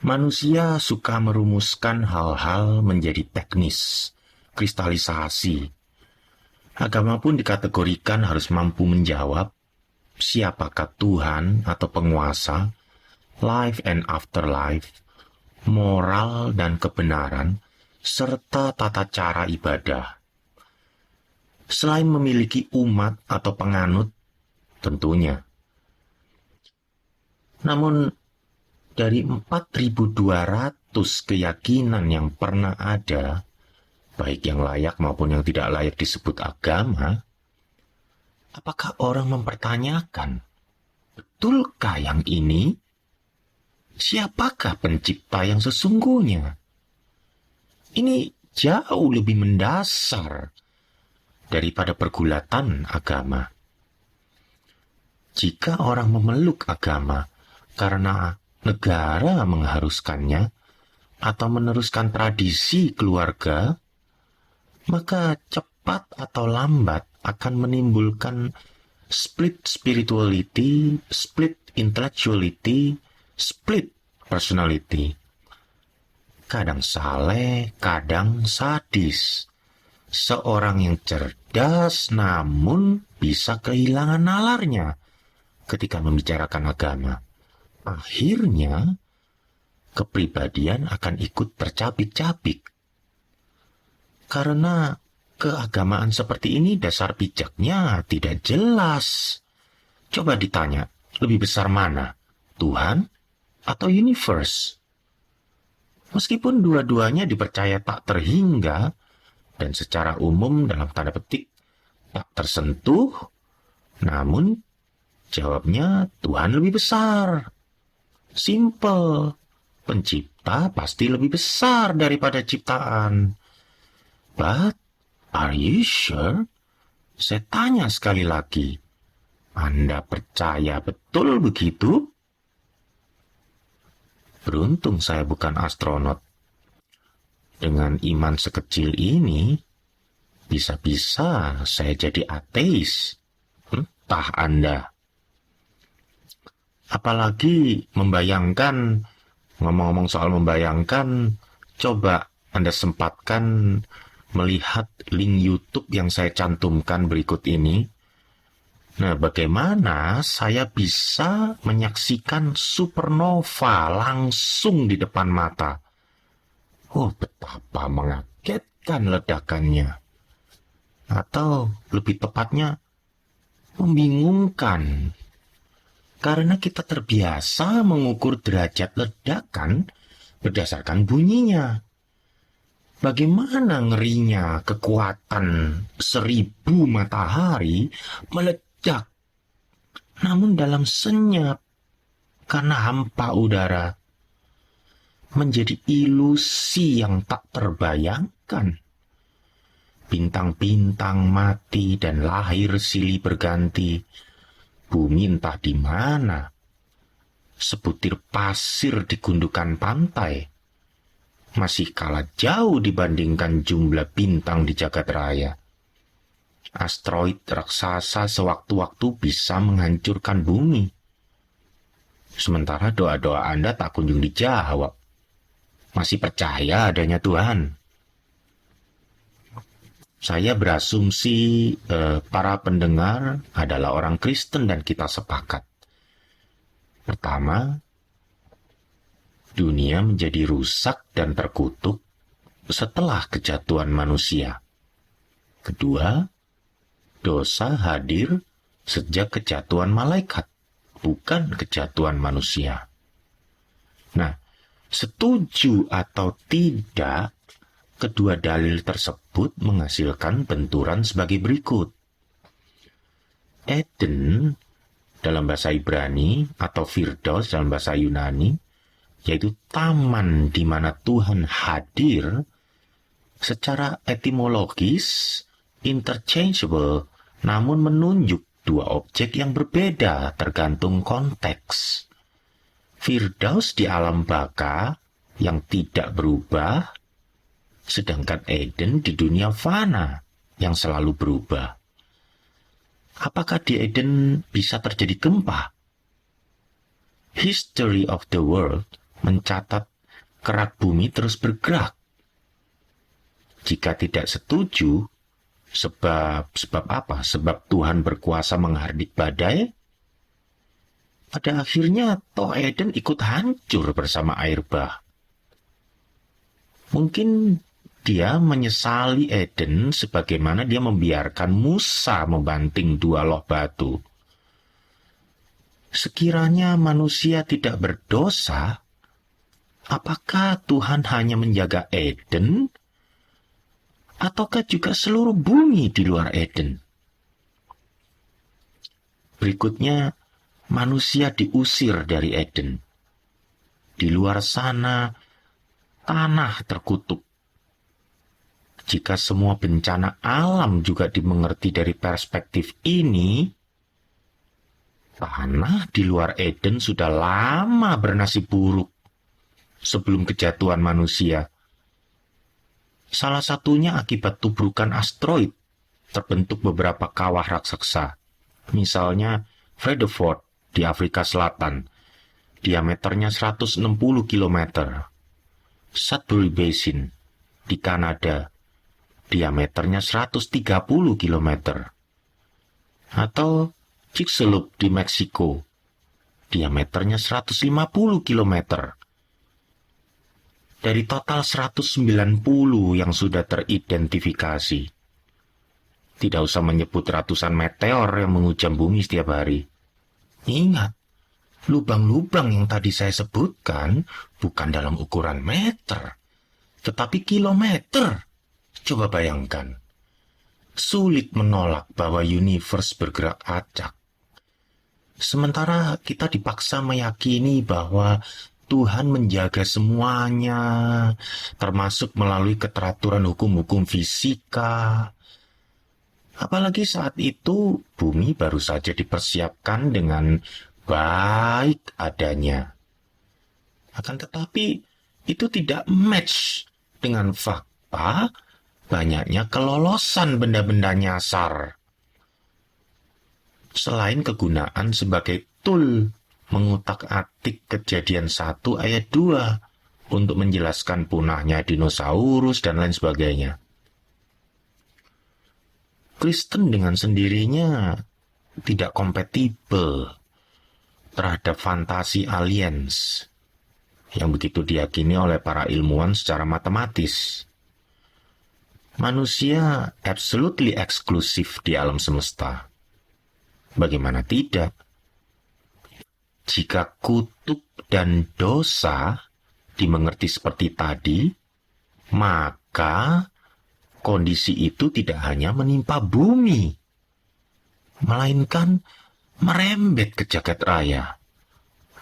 Manusia suka merumuskan hal-hal menjadi teknis, kristalisasi. Agama pun dikategorikan harus mampu menjawab siapakah Tuhan atau penguasa, life and afterlife, moral dan kebenaran, serta tata cara ibadah. Selain memiliki umat atau penganut, tentunya. Namun, dari 4.200 keyakinan yang pernah ada, baik yang layak maupun yang tidak layak disebut agama, apakah orang mempertanyakan, betulkah yang ini? Siapakah pencipta yang sesungguhnya? Ini jauh lebih mendasar daripada pergulatan agama. Jika orang memeluk agama karena negara mengharuskannya atau meneruskan tradisi keluarga, maka cepat atau lambat akan menimbulkan split spirituality, split intellectuality, split personality. Kadang saleh, kadang sadis. Seorang yang cerdas namun bisa kehilangan nalarnya ketika membicarakan agama. Akhirnya, kepribadian akan ikut tercabik-cabik. Karena keagamaan seperti ini dasar bijaknya tidak jelas. Coba ditanya, lebih besar mana? Tuhan atau universe? Meskipun dua-duanya dipercaya tak terhingga, dan secara umum dalam tanda petik tak tersentuh, namun jawabnya Tuhan lebih besar. Simple, pencipta pasti lebih besar daripada ciptaan. But, are you sure? Saya tanya sekali lagi, Anda percaya betul begitu? Beruntung saya bukan astronot. Dengan iman sekecil ini, bisa-bisa saya jadi ateis. Entah Anda. Apalagi membayangkan, ngomong-ngomong soal membayangkan, coba Anda sempatkan melihat link YouTube yang saya cantumkan berikut ini. Nah, bagaimana saya bisa menyaksikan supernova langsung di depan mata? Oh, betapa mengagetkan ledakannya. Atau lebih tepatnya, membingungkan. Karena kita terbiasa mengukur derajat ledakan berdasarkan bunyinya. Bagaimana ngerinya kekuatan 1000 matahari meledak, namun dalam senyap karena hampa udara. Menjadi ilusi yang tak terbayangkan. Bintang-bintang mati dan lahir silih berganti. Bumi entah di mana. Sebutir pasir di gundukan pantai. Masih kalah jauh dibandingkan jumlah bintang di jagat raya. Asteroid raksasa sewaktu-waktu bisa menghancurkan bumi. Sementara doa-doa Anda tak kunjung dijawab. Masih percaya adanya Tuhan? Saya berasumsi para pendengar adalah orang Kristen dan kita sepakat. Pertama, dunia menjadi rusak dan terkutuk setelah kejatuhan manusia. Kedua, dosa hadir sejak kejatuhan malaikat, bukan kejatuhan manusia. Nah, setuju atau tidak, kedua dalil tersebut menghasilkan benturan sebagai berikut. Eden dalam bahasa Ibrani atau Firdaus dalam bahasa Yunani, yaitu taman di mana Tuhan hadir, secara etimologis interchangeable, namun menunjuk dua objek yang berbeda tergantung konteks. Firdaus di alam baka yang tidak berubah, sedangkan Eden di dunia fana yang selalu berubah. Apakah di Eden bisa terjadi gempa? History of the World mencatat kerak bumi terus bergerak. Jika tidak setuju, sebab apa? Sebab Tuhan berkuasa menghardik badai. Pada akhirnya toh Eden ikut hancur bersama air bah. Mungkin dia menyesali Eden sebagaimana dia membiarkan Musa membanting 2 loh batu. Sekiranya manusia tidak berdosa, apakah Tuhan hanya menjaga Eden? Ataukah juga seluruh bumi di luar Eden? Berikutnya, manusia diusir dari Eden. Di luar sana, tanah terkutuk. Jika semua bencana alam juga dimengerti dari perspektif ini, tanah di luar Eden sudah lama bernasib buruk sebelum kejatuhan manusia. Salah satunya akibat tubrukan asteroid, terbentuk beberapa kawah raksasa. Misalnya Vredefort di Afrika Selatan, diameternya 160 km. Sudbury Basin di Kanada, diameternya 130 km. Atau Chicxulub di Meksiko, diameternya 150 km. Dari total 190 yang sudah teridentifikasi. Tidak usah menyebut ratusan meteor yang menghujam bumi setiap hari. Ingat, lubang-lubang yang tadi saya sebutkan bukan dalam ukuran meter, tetapi kilometer. Coba bayangkan. Sulit menolak bahwa universe bergerak acak. Sementara kita dipaksa meyakini bahwa Tuhan menjaga semuanya, termasuk melalui keteraturan hukum-hukum fisika. Apalagi saat itu bumi baru saja dipersiapkan dengan baik adanya. Akan tetapi itu tidak match dengan fakta banyaknya kelolosan benda-benda nyasar. Selain kegunaan sebagai tool mengutak-atik Kejadian 1 ayat 2 untuk menjelaskan punahnya dinosaurus dan lain sebagainya. Kristen dengan sendirinya tidak kompatibel terhadap fantasi aliens yang begitu diyakini oleh para ilmuwan secara matematis. Manusia absolutely eksklusif di alam semesta. Bagaimana tidak? Jika kutuk dan dosa dimengerti seperti tadi, maka kondisi itu tidak hanya menimpa bumi, melainkan merembet ke jagat raya.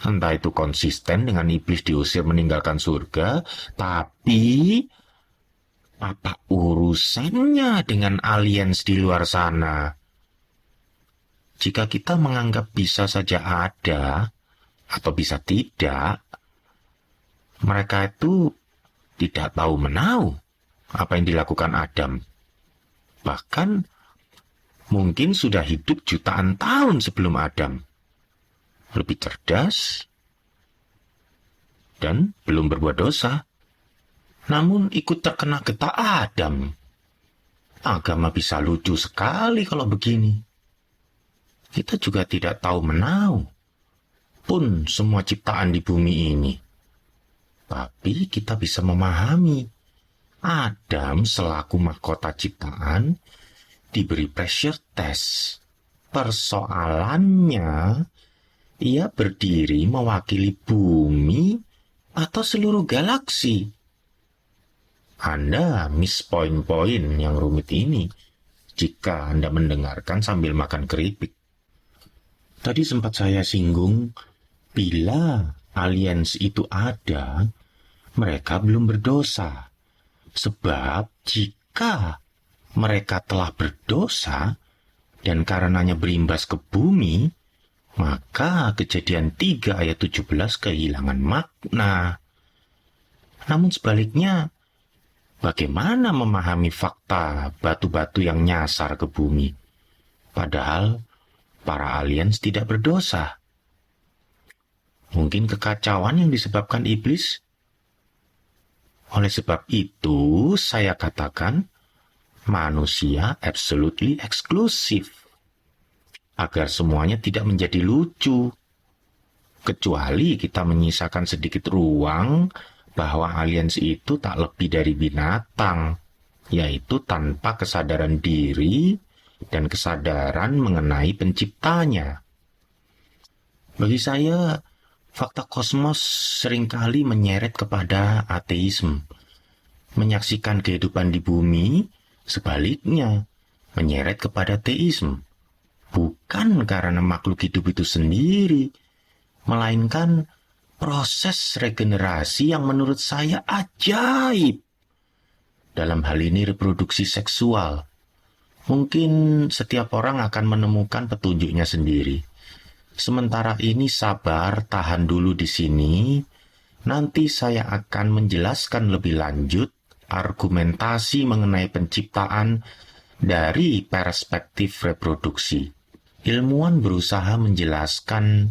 Entah itu konsisten dengan iblis diusir meninggalkan surga, tapi apa urusannya dengan aliens di luar sana? Jika kita menganggap bisa saja ada, atau bisa tidak, mereka itu tidak tahu menahu apa yang dilakukan Adam. Bahkan mungkin sudah hidup jutaan tahun sebelum Adam. Lebih cerdas dan belum berbuat dosa. Namun ikut terkena getah Adam. Agama bisa lucu sekali kalau begini. Kita juga tidak tahu menahu pun semua ciptaan di bumi ini. Tapi kita bisa memahami Adam selaku mahkota ciptaan diberi pressure test. Persoalannya, ia berdiri mewakili bumi atau seluruh galaksi. Anda miss poin-poin yang rumit ini jika Anda mendengarkan sambil makan keripik. Tadi sempat saya singgung, bila aliens itu ada, mereka belum berdosa. Sebab jika mereka telah berdosa dan karenanya berimbas ke bumi, maka Kejadian 3 ayat 17 kehilangan makna. Namun sebaliknya, bagaimana memahami fakta batu-batu yang nyasar ke bumi? Padahal para aliens tidak berdosa. Mungkin kekacauan yang disebabkan iblis? Oleh sebab itu, saya katakan manusia absolutely eksklusif agar semuanya tidak menjadi lucu. Kecuali kita menyisakan sedikit ruang bahwa aliens itu tak lebih dari binatang, yaitu tanpa kesadaran diri dan kesadaran mengenai penciptanya. Bagi saya, fakta kosmos seringkali menyeret kepada ateisme. Menyaksikan kehidupan di bumi, sebaliknya, menyeret kepada teisme. Bukan karena makhluk hidup itu sendiri, melainkan proses regenerasi yang menurut saya ajaib. Dalam hal ini reproduksi seksual. Mungkin setiap orang akan menemukan petunjuknya sendiri. Sementara ini sabar, tahan dulu di sini. Nanti saya akan menjelaskan lebih lanjut argumentasi mengenai penciptaan dari perspektif reproduksi. Ilmuwan berusaha menjelaskan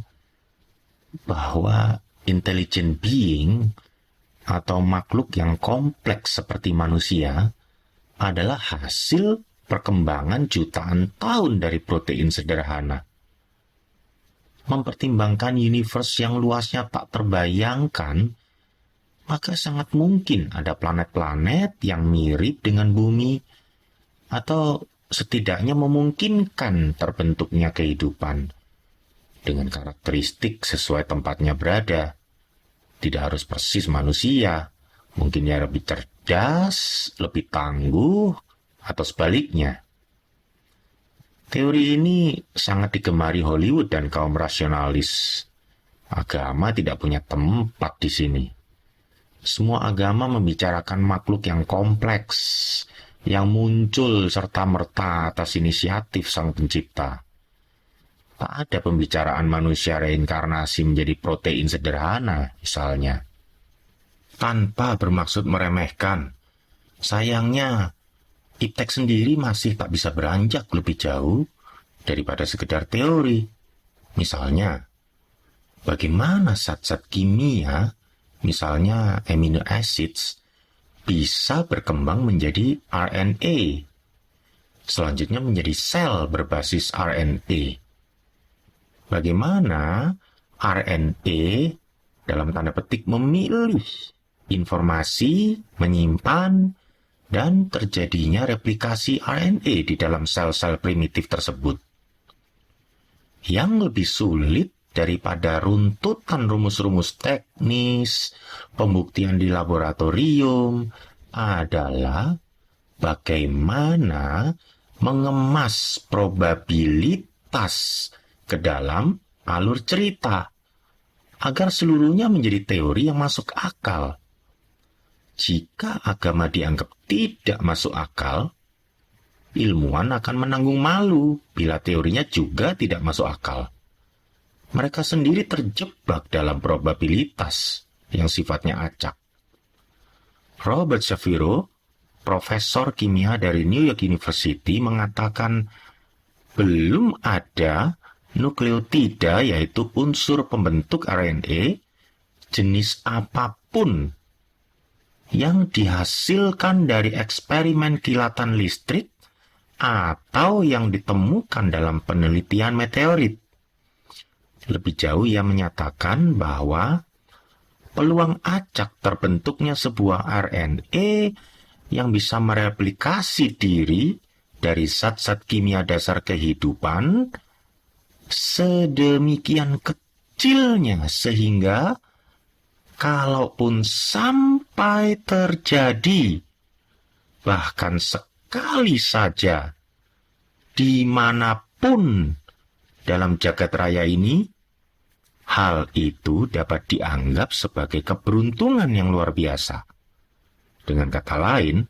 bahwa intelligent being atau makhluk yang kompleks seperti manusia adalah hasil perkembangan jutaan tahun dari protein sederhana. Mempertimbangkan universe yang luasnya tak terbayangkan, maka sangat mungkin ada planet-planet yang mirip dengan bumi, atau setidaknya memungkinkan terbentuknya kehidupan dengan karakteristik sesuai tempatnya berada. Tidak harus persis manusia, mungkin ya lebih cerdas, lebih tangguh, atau sebaliknya. Teori ini sangat digemari Hollywood dan kaum rasionalis. Agama tidak punya tempat di sini. Semua agama membicarakan makhluk yang kompleks, yang muncul serta-merta atas inisiatif Sang Pencipta. Tak ada pembicaraan manusia reinkarnasi menjadi protein sederhana, misalnya. Tanpa bermaksud meremehkan, sayangnya Iptek sendiri masih tak bisa beranjak lebih jauh daripada sekedar teori. Misalnya, bagaimana zat-zat kimia, misalnya amino acids, bisa berkembang menjadi RNA, selanjutnya menjadi sel berbasis RNA. Bagaimana RNA dalam tanda petik memilih informasi, menyimpan, dan terjadinya replikasi RNA di dalam sel-sel primitif tersebut. Yang lebih sulit daripada runtutan rumus-rumus teknis, pembuktian di laboratorium, adalah bagaimana mengemas probabilitas ke dalam alur cerita, agar seluruhnya menjadi teori yang masuk akal. Jika agama dianggap tidak masuk akal, ilmuwan akan menanggung malu bila teorinya juga tidak masuk akal. Mereka sendiri terjebak dalam probabilitas yang sifatnya acak. Robert Shapiro, profesor kimia dari New York University, mengatakan belum ada nukleotida, yaitu unsur pembentuk RNA, jenis apapun yang dihasilkan dari eksperimen kilatan listrik atau yang ditemukan dalam penelitian meteorit. Lebih jauh ia menyatakan bahwa peluang acak terbentuknya sebuah RNA yang bisa mereplikasi diri dari zat-zat kimia dasar kehidupan sedemikian kecilnya sehingga kalaupun sampai terjadi, bahkan sekali saja, dimanapun dalam jagat raya ini, hal itu dapat dianggap sebagai keberuntungan yang luar biasa. Dengan kata lain,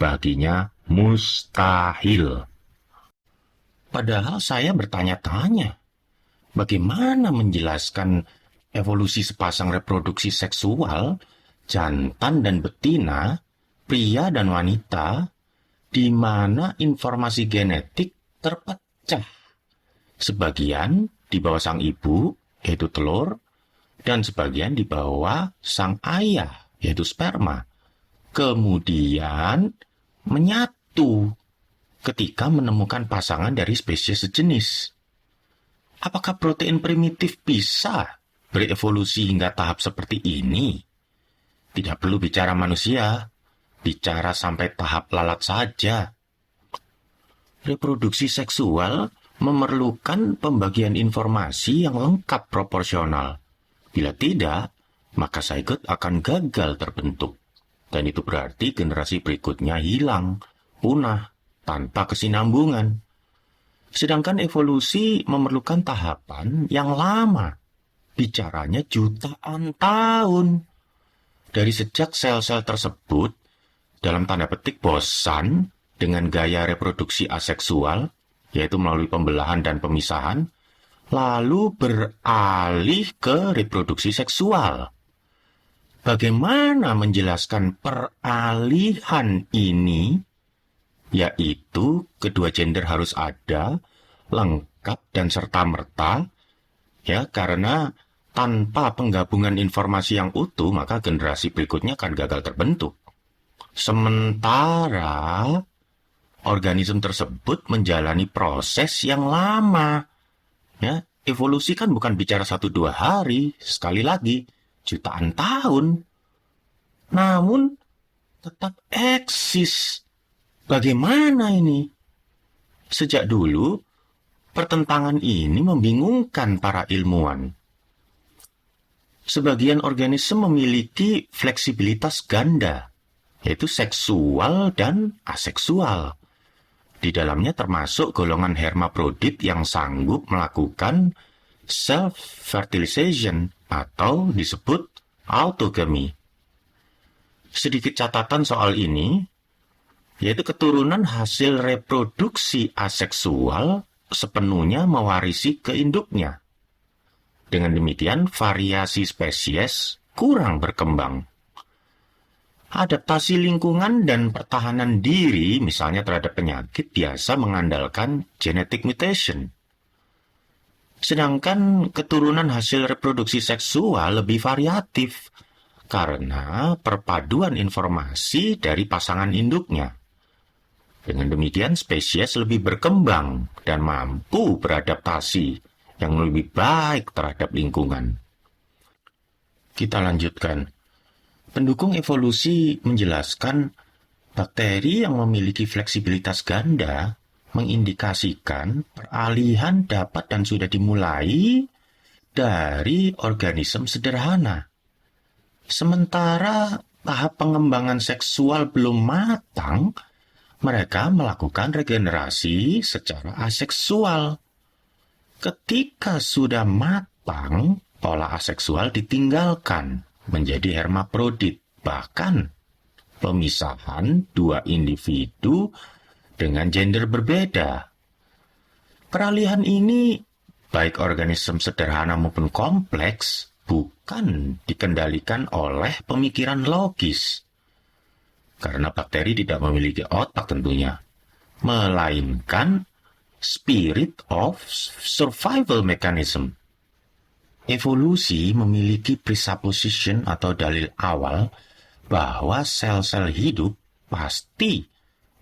baginya mustahil. Padahal saya bertanya-tanya, bagaimana menjelaskan evolusi sepasang reproduksi seksual, jantan dan betina, pria dan wanita, di mana informasi genetik terpecah. Sebagian di bawah sang ibu, yaitu telur, dan sebagian di bawah sang ayah, yaitu sperma. kemudian menyatu ketika menemukan pasangan dari spesies sejenis. Apakah protein primitif bisa berevolusi hingga tahap seperti ini? Tidak perlu bicara manusia, bicara sampai tahap lalat saja. Reproduksi seksual memerlukan pembagian informasi yang lengkap proporsional. Bila tidak, maka zygote akan gagal terbentuk. Dan itu berarti generasi berikutnya hilang, punah, tanpa kesinambungan. Sedangkan evolusi memerlukan tahapan yang lama. Bicaranya jutaan tahun. Dari sejak sel-sel tersebut, dalam tanda petik bosan dengan gaya reproduksi aseksual, yaitu melalui pembelahan dan pemisahan, lalu beralih ke reproduksi seksual. Bagaimana menjelaskan peralihan ini? Yaitu kedua gender harus ada, lengkap dan serta-merta, ya, karena tanpa penggabungan informasi yang utuh, maka generasi berikutnya akan gagal terbentuk. Sementara organisme tersebut menjalani proses yang lama. Ya, evolusi kan bukan bicara 1-2 hari, sekali lagi, jutaan tahun. Namun, tetap eksis. Bagaimana ini? Sejak dulu, pertentangan ini membingungkan para ilmuwan. Sebagian organisme memiliki fleksibilitas ganda, yaitu seksual dan aseksual. Di dalamnya termasuk golongan hermaprodit yang sanggup melakukan self-fertilization atau disebut autogamy. Sedikit catatan soal ini, yaitu keturunan hasil reproduksi aseksual sepenuhnya mewarisi ke induknya. Dengan demikian, variasi spesies kurang berkembang. Adaptasi lingkungan dan pertahanan diri, misalnya terhadap penyakit, biasa mengandalkan genetic mutation. Sedangkan keturunan hasil reproduksi seksual lebih variatif karena perpaduan informasi dari pasangan induknya. Dengan demikian, spesies lebih berkembang dan mampu beradaptasi yang lebih baik terhadap lingkungan. Kita lanjutkan. Pendukung evolusi menjelaskan bakteri yang memiliki fleksibilitas ganda mengindikasikan peralihan dapat dan sudah dimulai dari organisme sederhana. Sementara tahap pengembangan seksual belum matang, mereka melakukan regenerasi secara aseksual. Ketika sudah matang, pola aseksual ditinggalkan menjadi hermaprodit. Bahkan pemisahan dua individu dengan gender berbeda. Peralihan ini, baik organisme sederhana maupun kompleks, bukan dikendalikan oleh pemikiran logis. Karena bakteri tidak memiliki otak tentunya, melainkan spirit of survival mechanism. Evolusi memiliki presupposition atau dalil awal bahwa sel-sel hidup pasti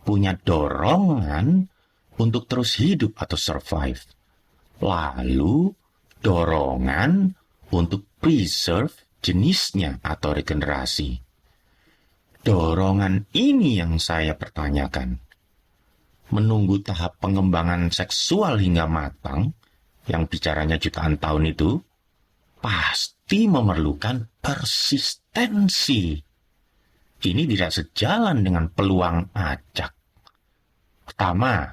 punya dorongan untuk terus hidup atau survive. Lalu dorongan untuk preserve jenisnya atau regenerasi. Dorongan ini yang saya pertanyakan. Menunggu tahap pengembangan seksual hingga matang, yang bicaranya jutaan tahun itu, pasti memerlukan persistensi. Ini tidak sejalan dengan peluang acak. Pertama,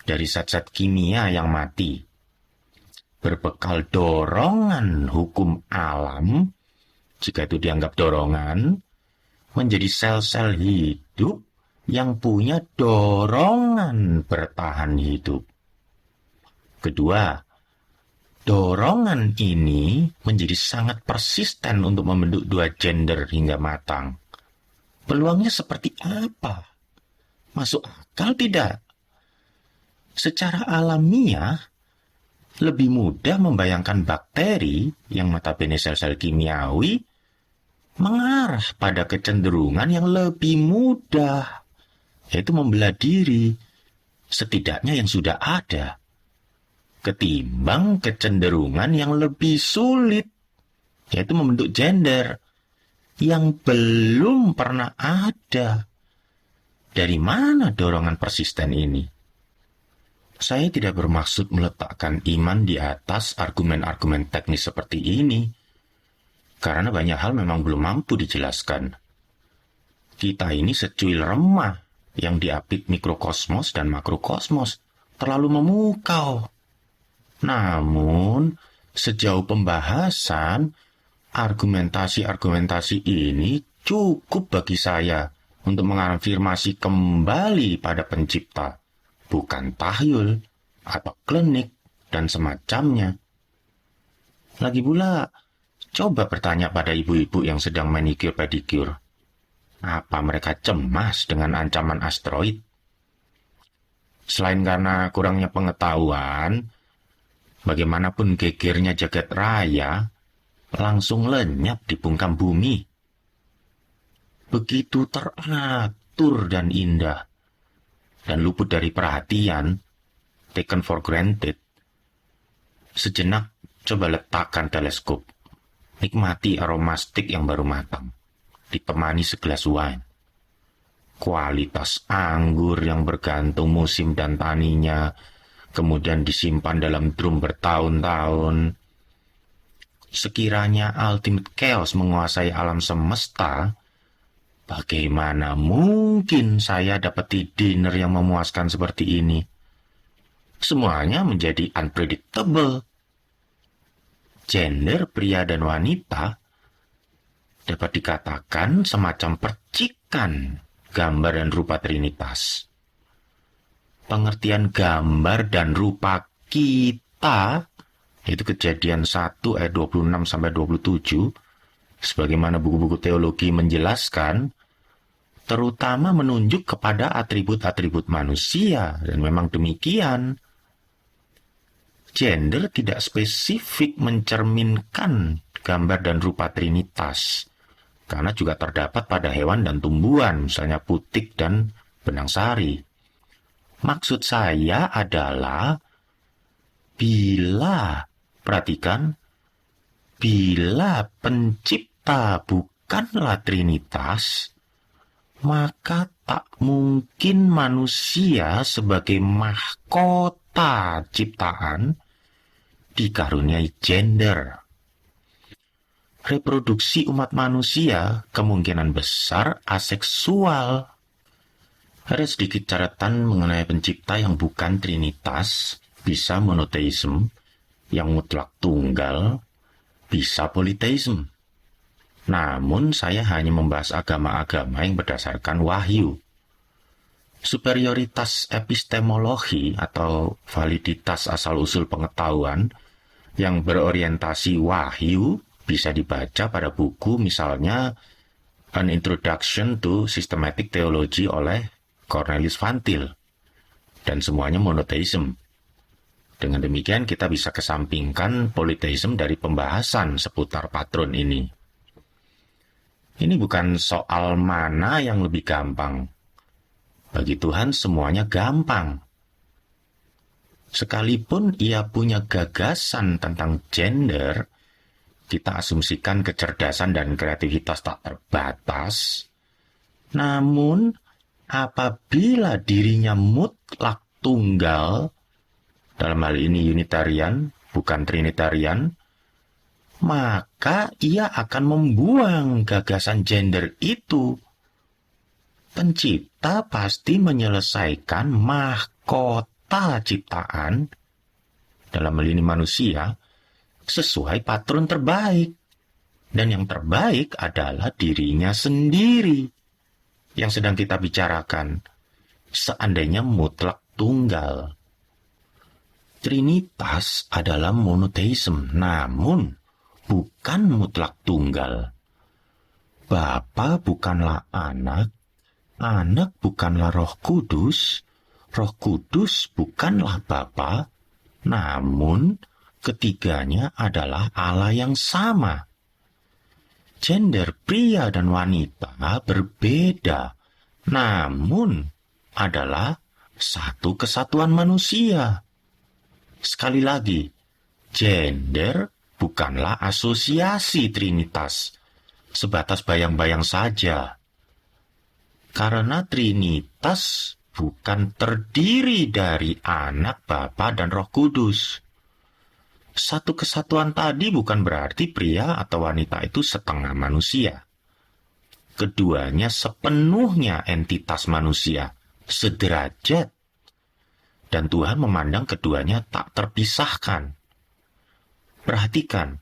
dari zat-zat kimia yang mati. Berbekal dorongan hukum alam, jika itu dianggap dorongan, menjadi sel-sel hidup yang punya dorongan bertahan hidup. Kedua, dorongan ini menjadi sangat persisten untuk membentuk dua gender hingga matang. Peluangnya seperti apa? Masuk akal tidak? Secara alamiah, lebih mudah membayangkan bakteri yang notabene sel-sel kimiawi mengarah pada kecenderungan yang lebih mudah, yaitu membela diri, setidaknya yang sudah ada, ketimbang kecenderungan yang lebih sulit, yaitu membentuk gender yang belum pernah ada. Dari mana dorongan persisten ini? Saya tidak bermaksud meletakkan iman di atas argumen-argumen teknis seperti ini, karena banyak hal memang belum mampu dijelaskan. Kita ini secuil remah yang diapit mikrokosmos dan makrokosmos, terlalu memukau. Namun, sejauh pembahasan, argumentasi-argumentasi ini cukup bagi saya untuk mengafirmasi kembali pada pencipta, bukan tahyul atau klinik dan semacamnya. Lagi pula, coba bertanya pada ibu-ibu yang sedang manicure pedicure. Apa mereka cemas dengan ancaman asteroid? Selain karena kurangnya pengetahuan, bagaimanapun gegernya jagat raya, langsung lenyap di bungkam bumi. Begitu teratur dan indah, dan luput dari perhatian, taken for granted. Sejenak coba letakkan teleskop, nikmati aroma stik yang baru matang, ditemani segelas wine. Kualitas anggur yang bergantung musim dan taninya, kemudian disimpan dalam drum bertahun-tahun. Sekiranya ultimate chaos menguasai alam semesta, bagaimana mungkin saya dapati dinner yang memuaskan seperti ini? Semuanya menjadi unpredictable. Gender pria dan wanita dapat dikatakan semacam percikan gambar dan rupa Trinitas. Pengertian gambar dan rupa kita, yaitu Kejadian 1 ayat 26-27, sebagaimana buku-buku teologi menjelaskan, terutama menunjuk kepada atribut-atribut manusia, dan memang demikian. Gender tidak spesifik mencerminkan gambar dan rupa Trinitas, karena juga terdapat pada hewan dan tumbuhan, misalnya putik dan benang sari. Maksud saya adalah, perhatikan, bila pencipta bukanlah Trinitas, maka tak mungkin manusia sebagai mahkota ciptaan dikaruniai gender. Reproduksi umat manusia kemungkinan besar aseksual. Ada sedikit catatan mengenai pencipta yang bukan Trinitas, bisa monoteisme, yang mutlak tunggal, bisa politeisme. Namun saya hanya membahas agama-agama yang berdasarkan wahyu. Superioritas epistemologi atau validitas asal-usul pengetahuan yang berorientasi wahyu bisa dibaca pada buku misalnya An Introduction to Systematic Theology oleh Cornelius Van Til, dan semuanya monoteisme. Dengan demikian kita bisa kesampingkan politeisme dari pembahasan seputar patron ini. Ini bukan soal mana yang lebih gampang. Bagi Tuhan semuanya gampang. Sekalipun ia punya gagasan tentang gender, kita asumsikan kecerdasan dan kreativitas tak terbatas. Namun, apabila dirinya mutlak tunggal, dalam hal ini Unitarian, bukan Trinitarian, maka ia akan membuang gagasan gender itu. Pencipta pasti menyelesaikan mahkota ciptaan, dalam hal ini manusia, sesuai patron terbaik. Dan yang terbaik adalah dirinya sendiri yang sedang kita bicarakan, seandainya mutlak tunggal. Trinitas adalah monoteisme, namun bukan mutlak tunggal. Bapa bukanlah anak, anak bukanlah Roh Kudus bukanlah Bapa, namun ketiganya adalah Allah yang sama. Gender pria dan wanita berbeda, namun adalah satu kesatuan manusia. Sekali lagi, gender bukanlah asosiasi Trinitas, sebatas bayang-bayang saja. Karena Trinitas bukan terdiri dari Anak, Bapa, dan Roh Kudus. Satu kesatuan tadi bukan berarti pria atau wanita itu setengah manusia. Keduanya sepenuhnya entitas manusia, sederajat. Dan Tuhan memandang keduanya tak terpisahkan. Perhatikan,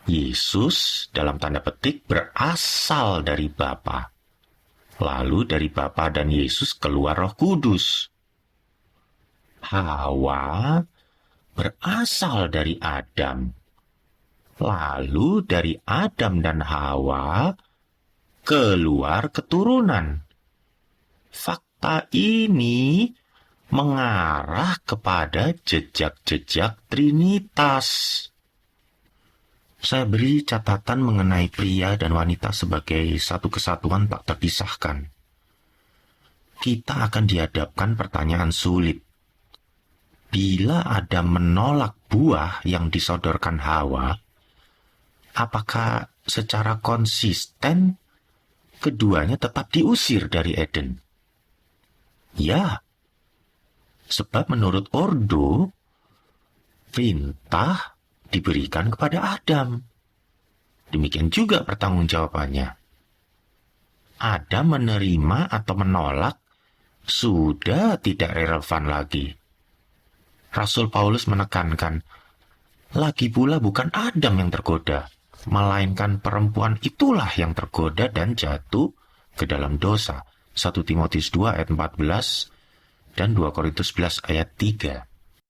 Yesus dalam tanda petik berasal dari Bapa. Lalu dari Bapa dan Yesus keluar Roh Kudus. Hawa berasal dari Adam. Lalu dari Adam dan Hawa keluar keturunan. Fakta ini mengarah kepada jejak-jejak Trinitas. Saya beri catatan mengenai pria dan wanita sebagai satu kesatuan tak terpisahkan. Kita akan dihadapkan pertanyaan sulit. Bila Adam menolak buah yang disodorkan Hawa, apakah secara konsisten keduanya tetap diusir dari Eden? Ya, sebab menurut Ordo, perintah diberikan kepada Adam. Demikian juga pertanggungjawabannya. Adam menerima atau menolak sudah tidak relevan lagi. Rasul Paulus menekankan, lagi pula bukan Adam yang tergoda, melainkan perempuan itulah yang tergoda dan jatuh ke dalam dosa. 1 Timotius 2 ayat 14 dan 2 Korintus 11 ayat 3.